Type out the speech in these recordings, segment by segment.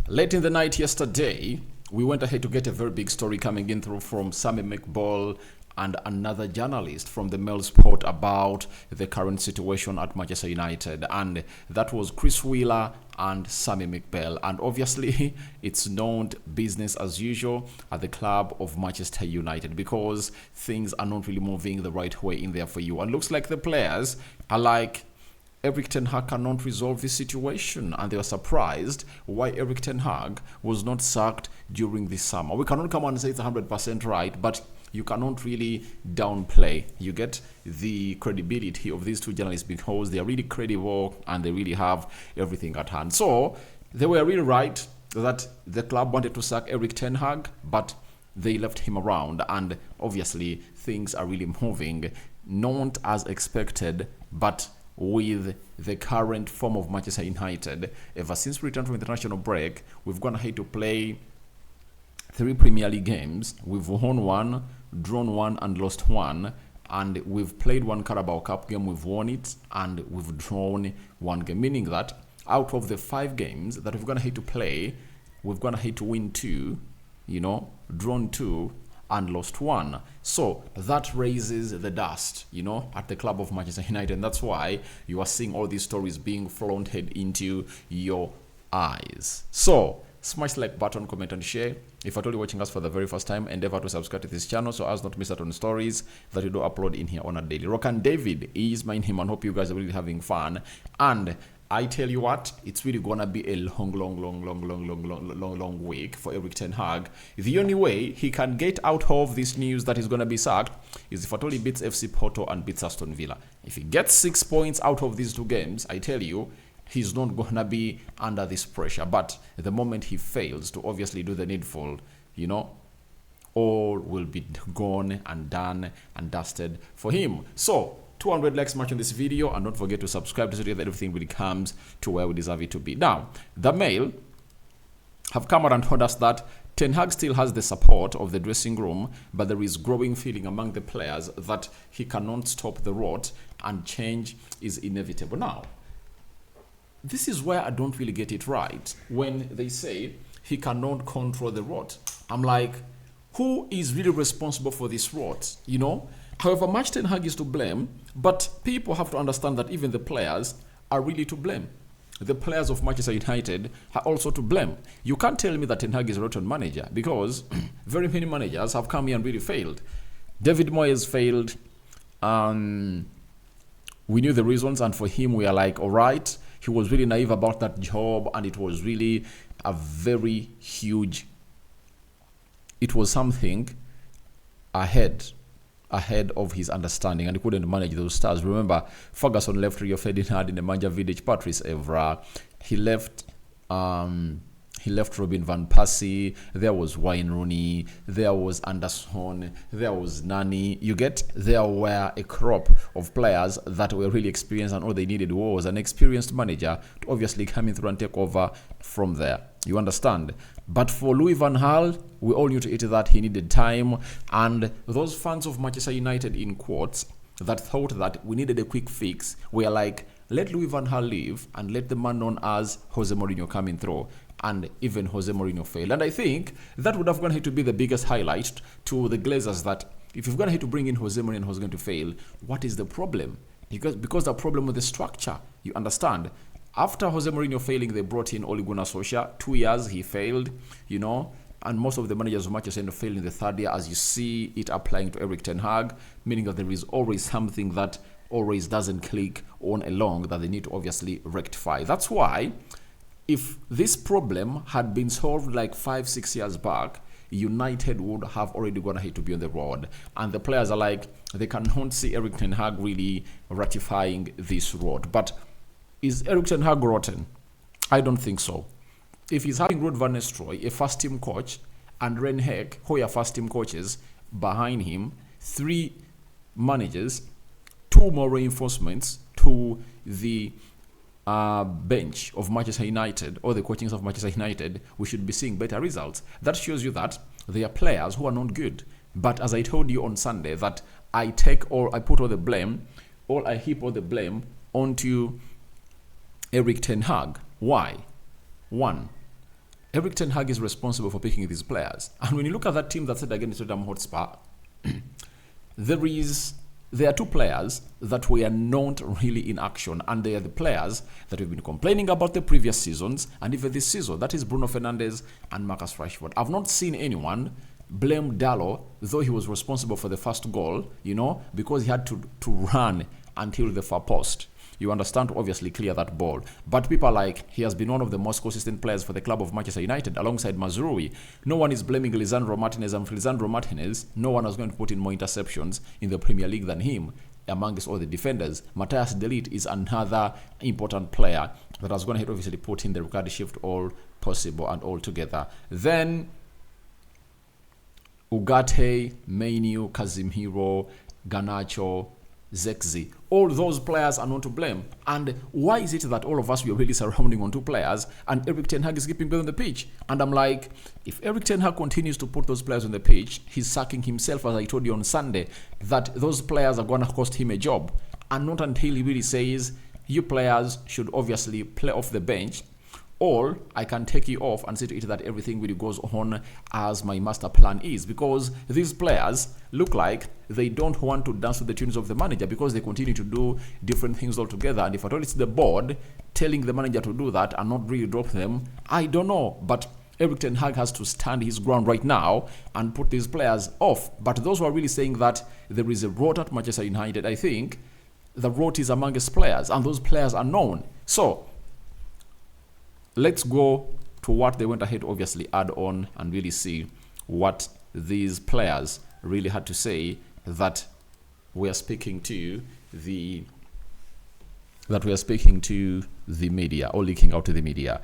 Late in the night yesterday, we went ahead to get a very big story coming in through from Sammy McBall and another journalist from the Mail Sport about the current situation at Manchester United. And that was Chris Wheeler and Sammy McBall. And obviously, it's known business as usual at the club of Manchester United because things are not really moving the right way in there for you. And looks like the players are like, Erik Ten Hag cannot resolve this situation, and they were surprised why Erik Ten Hag was not sacked during this summer. We cannot come and say it's 100% right, but you cannot really downplay. You get the credibility of these two journalists because they are really credible and they really have everything at hand. So they were really right that the club wanted to sack Erik Ten Hag, but they left him around, and obviously things are really moving, not as expected, but with the current form of Manchester United. Ever since we returned from international break, we've gone ahead to play 3 Premier League games. We've won 1, drawn 1, and lost 1. And we've played 1 Carabao Cup game, we've won it, and we've drawn 1 game. Meaning that out of the 5 games that we've gone ahead to play, we've gone ahead to win 2, drawn 2, and lost 1. So that raises the dust, at the club of Manchester United. And that's why you are seeing all these stories being flaunted into your eyes. So smash the like button, comment, and share. If at all you're watching us for the very first time, endeavor to subscribe to this channel so as not to miss out on stories that we do upload in here on a daily. Rock and David is my name, and hope you guys are really having fun. And I tell you what, it's really gonna be a long week for Erik Ten Hag. The only way he can get out of this news that he's gonna be sacked is if at all he beats FC Porto and beats Aston Villa. If he gets 6 points out of these 2 games, I tell you, he's not gonna be under this pressure. But the moment he fails to obviously do the needful, all will be gone and done and dusted for him. So 200 likes much on this video, and don't forget to subscribe to see that everything really comes to where we deserve it to be. Now, the Mail have come out and told us that Ten Hag still has the support of the dressing room, but there is growing feeling among the players that he cannot stop the rot and change is inevitable. Now, this is where I don't really get it right when they say he cannot control the rot. I'm like, who is really responsible for this rot, However much Ten Hag is to blame, but people have to understand that even the players are really to blame. The players of Manchester United are also to blame. You can't tell me that Ten Hag is a rotten manager because very many managers have come here and really failed. David Moyes failed. We knew the reasons, and for him we are like, all right, he was really naive about that job, and it was really a very huge, it was something ahead of his understanding, and he couldn't manage those stars. Remember, Ferguson left Rio Ferdinand in the manager village, Patrice Evra. He left Robin van Persie. There was Wayne Rooney. There was Anderson. There was Nani. There were a crop of players that were really experienced, and all they needed was an experienced manager to obviously come in through and take over from there. You understand? But for Louis van Gaal, we all knew to it that he needed time, and those fans of Manchester United, in quotes, that thought that we needed a quick fix, were like, let Louis van Gaal leave and let the man known as Jose Mourinho come in through. And even Jose Mourinho failed. And I think that would have gone to be the biggest highlight to the Glazers, that if you've gone to bring in Jose Mourinho who's going to fail, what is the problem? Because the problem with the structure, you understand? After Jose Mourinho failing, they brought in Ole Gunnar Solskjaer. 2 years, he failed, and most of the managers of Manchester United failed in the 3rd year, as you see it applying to Erik Ten Hag, meaning that there is always something that always doesn't click on along that they need to obviously rectify. That's why, if this problem had been solved like 5-6 years back, United would have already gone ahead to be on the road. And the players are like, they cannot see Erik Ten Hag really ratifying this road. But is Erik Ten Hag rotten? I don't think so. If he's having Ruud van Nistelrooy, a first-team coach, and Ren Heck, who are first-team coaches, behind him, 3 managers, 2 more reinforcements to the bench of Manchester United, or the coachings of Manchester United, we should be seeing better results. That shows you that they are players who are not good. But as I told you on Sunday, that I heap all the blame onto Erik Ten Hag. Why? 1, Erik Ten Hag is responsible for picking these players. And when you look at that team that said against Tottenham Hotspur, there are two players that were not really in action, and they are the players that we've been complaining about the previous seasons and even this season. That is Bruno Fernandes and Marcus Rashford. I've not seen anyone blame Dalot, though he was responsible for the first goal, because he had to run until the far post. You understand, to obviously clear that ball. But people are like, he has been one of the most consistent players for the club of Manchester United alongside Mazraoui. No one is blaming Lisandro Martinez, and for Lisandro Martinez, no one is going to put in more interceptions in the Premier League than him amongst all the defenders. Matthias De Ligt is another important player that has gone ahead, obviously put in the Ricardo shift all possible and all together. Then Ugarte, Mainu, Casemiro, Garnacho, Zexi, all those players are not to blame. And why is it that all of us were really surrounding on two players and Erik Ten Hag is keeping them on the pitch? And I'm like, if Erik Ten Hag continues to put those players on the pitch, he's sacking himself, as I told you on Sunday, that those players are going to cost him a job. And not until he really says, you players should obviously play off the bench, or I can take you off and see to it that everything really goes on as my master plan is. Because these players look like they don't want to dance to the tunes of the manager, because they continue to do different things altogether. And if at all it's the board telling the manager to do that and not really drop them, I don't know. But Erik Ten Hag has to stand his ground right now and put these players off. But those who are really saying that there is a rot at Manchester United, I think the rot is amongst players, and those players are known. So let's go to what they went ahead, obviously add on and really see what these players really had to say that we are speaking to the media, or leaking out to the media.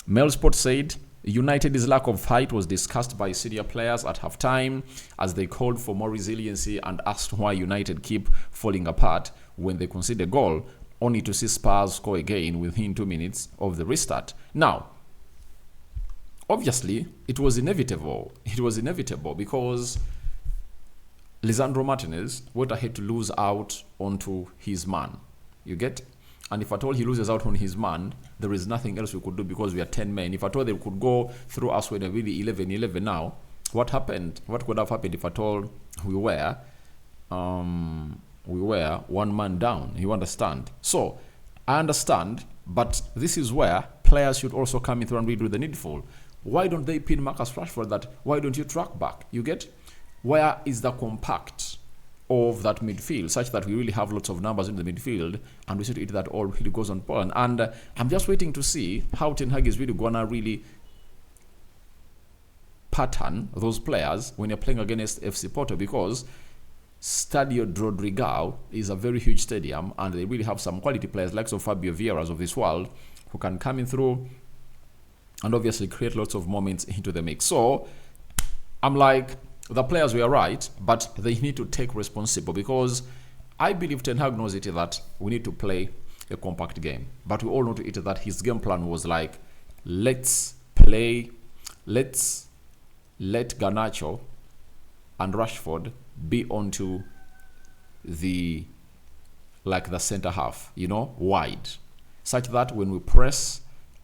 Mailsport said United's lack of height was discussed by senior players at halftime as they called for more resiliency and asked why United keep falling apart when they concede a goal, only to see Spurs score again within 2 minutes of the restart. Now, obviously, it was inevitable. It was inevitable because Lisandro Martinez went ahead to lose out onto his man. You get? And if at all he loses out on his man, there is nothing else we could do because we are 10 men. If at all they could go through us when they're really 11 now, what happened? What could have happened if at all we were one man down? You understand? So I understand, but this is where players should also come in through and redo the needful. Why don't they pin Marcus Rashford that? Why don't you track back? You get? Where is the compact of that midfield such that we really have lots of numbers in the midfield and we see to it that all really goes on point? And I'm just waiting to see how Ten Hag is really gonna really pattern those players when you're playing against FC Porto, because Stadio Rodrigao is a very huge stadium and they really have some quality players like Fabio Vieira's of this world who can come in through and obviously create lots of moments into the mix. So I'm like, the players were right, but they need to take responsible, because I believe Ten Hag knows it that we need to play a compact game. But we all know to it that his game plan was like, let's let Garnacho and Rashford be onto the center half, wide, such that when we press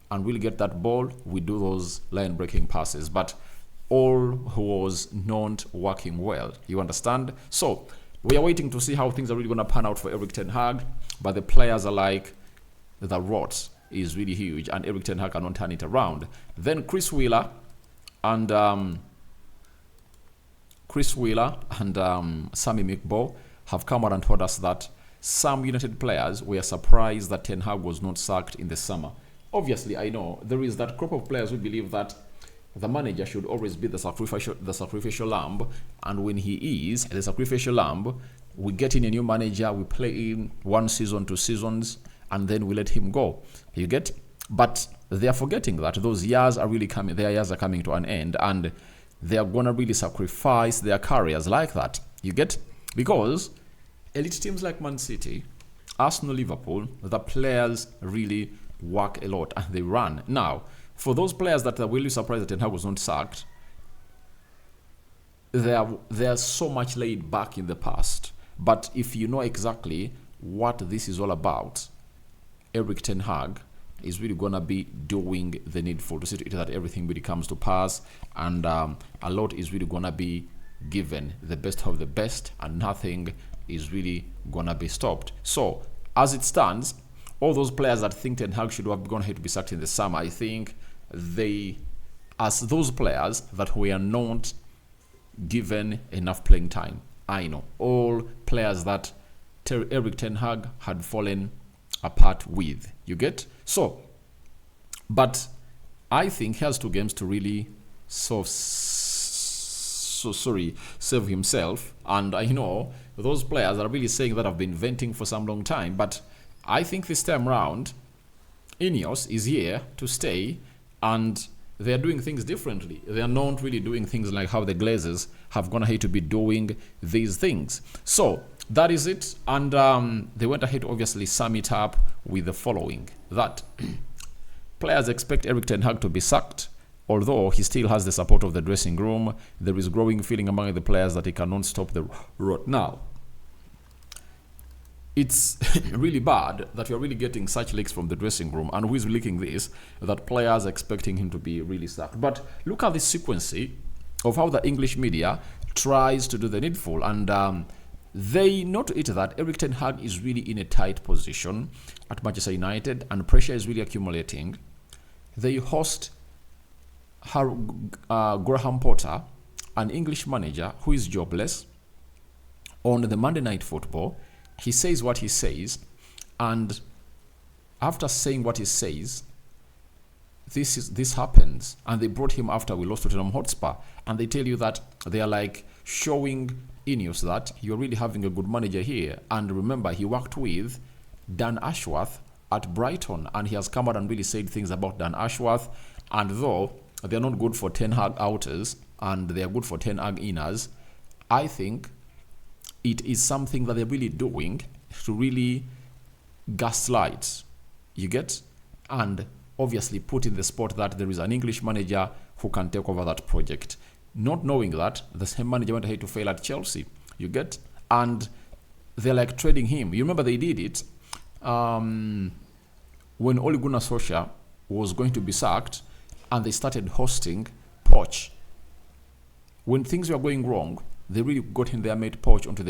and we'll get that ball, we do those line breaking passes. But all was not working well. You understand? So we are waiting to see how things are really going to pan out for Erik Ten Hag. But the players are like, the rot is really huge, and Erik Ten Hag cannot turn it around. Then Chris Wheeler and Sammy McBo have come out and told us that some United players were surprised that Ten Hag was not sacked in the summer. Obviously, I know there is that group of players who believe that the manager should always be the sacrificial lamb, and when he is the sacrificial lamb, we get in a new manager, we play in 1 season, 2 seasons, and then we let him go. You get? But they are forgetting that those years are really coming. Their years are coming to an end, and they are gonna really sacrifice their careers like that. You get? Because elite teams like Man City, Arsenal, Liverpool, the players really work a lot and they run. Now, for those players that are really surprised that Ten Hag was not sacked, they are so much laid back in the past. But if you know exactly what this is all about, Erik Ten Hag is really gonna be doing the needful to see to it that everything really comes to pass, and a lot is really gonna be given, the best of the best, and nothing is really gonna be stopped. So as it stands, all those players that think Ten Hag should have gone ahead to be sacked in the summer, I think they, as those players that were not given enough playing time. I know all players that Erik Ten Hag had fallen apart with. You get? So, but I think he has 2 games to really save himself. And I know those players are really saying that I've been venting for some long time, but I think this time round, Ineos is here to stay, and they are doing things differently. They are not really doing things like how the Glazers have gone ahead to be doing these things. So that is it. And they went ahead to obviously sum it up with the following: that players expect Erik Ten Hag to be sacked. Although he still has the support of the dressing room, there is growing feeling among the players that he cannot stop the rot. Now, it's really bad that you're really getting such leaks from the dressing room, and who is leaking this, that players are expecting him to be really sacked. But look at the sequence of how the English media tries to do the needful, and they note to it that Erik Ten Hag is really in a tight position at Manchester United, and pressure is really accumulating. They host Graham Potter, an English manager who is jobless, on the Monday Night Football. He says what he says, and after saying what he says, this happens. And they brought him after we lost to Tottenham Hotspur, and they tell you that they are like showing Ineos that you're really having a good manager here. And remember, he worked with Dan Ashworth at Brighton, and he has come out and really said things about Dan Ashworth. And though they're not good for Ten Hag outers and they are good for Ten Hag inners, I think it is something that they're really doing to really gaslight, you get, and obviously put in the spot that there is an English manager who can take over that project, not knowing that the same manager went ahead to fail at Chelsea, you get, and they're like trading him. You remember they did it when Ole Gunnar Solskjaer was going to be sacked, and they started hosting Poch. When things were going wrong, they really got in there, made Poch onto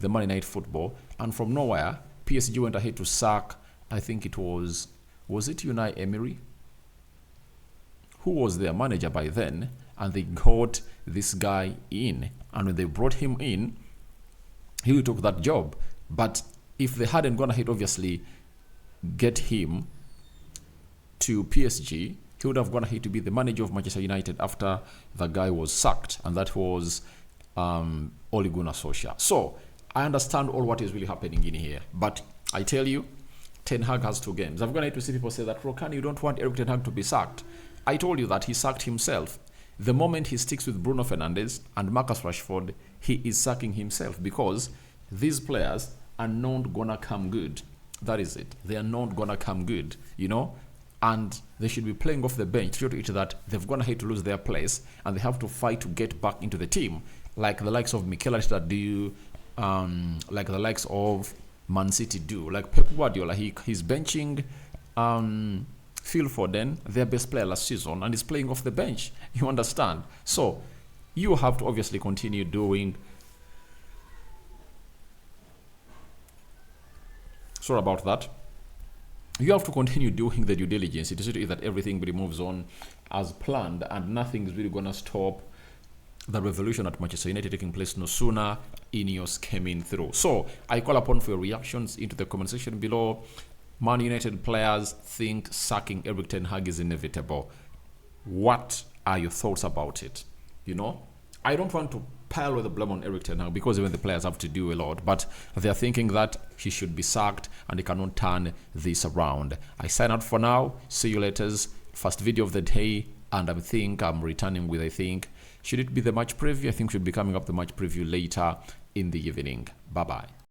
the Monday Night Football, and from nowhere, PSG went ahead to sack, I think it was it Unai Emery, who was their manager by then, and they got this guy in, and when they brought him in, he took that job. But if they hadn't gone ahead, obviously, get him to PSG, he would have gone ahead to be the manager of Manchester United after the guy was sacked, and that was Ole Gunnar Solskjaer. So I understand all what is really happening in here, but I tell you, Ten Hag has 2 games. I've gone ahead to see people say that, Rokan, you don't want Erik Ten Hag to be sacked. I told you that he sacked himself. The moment he sticks with Bruno Fernandes and Marcus Rashford, he is sacking himself, because these players are not gonna come good. That is it. They are not gonna come good, you know, and they should be playing off the bench to it that they've gone ahead to lose their place, and they have to fight to get back into the team, like the likes of Mikel Arteta do, like the likes of Man City do, like Pep Guardiola. He's benching Phil Foden, their best player last season, and he's playing off the bench. You understand? So you have to obviously continue doing. Sorry about that. You have to continue doing the due diligence to see that everything really moves on as planned, and nothing is really going to stop the revolution at Manchester United taking place no sooner Ineos came in through. So I call upon for your reactions into the comment section below. Man United players think sacking Erik Ten Hag is inevitable. What are your thoughts about it? You know, I don't want to pile with the blame on Erik Ten Hag, because even the players have to do a lot, but they're thinking that he should be sacked and he cannot turn this around. I sign out for now. See you later. First video of the day, and I think I'm returning with, I think, should it be the match preview? I think should be coming up the match preview later in the evening. Bye-bye.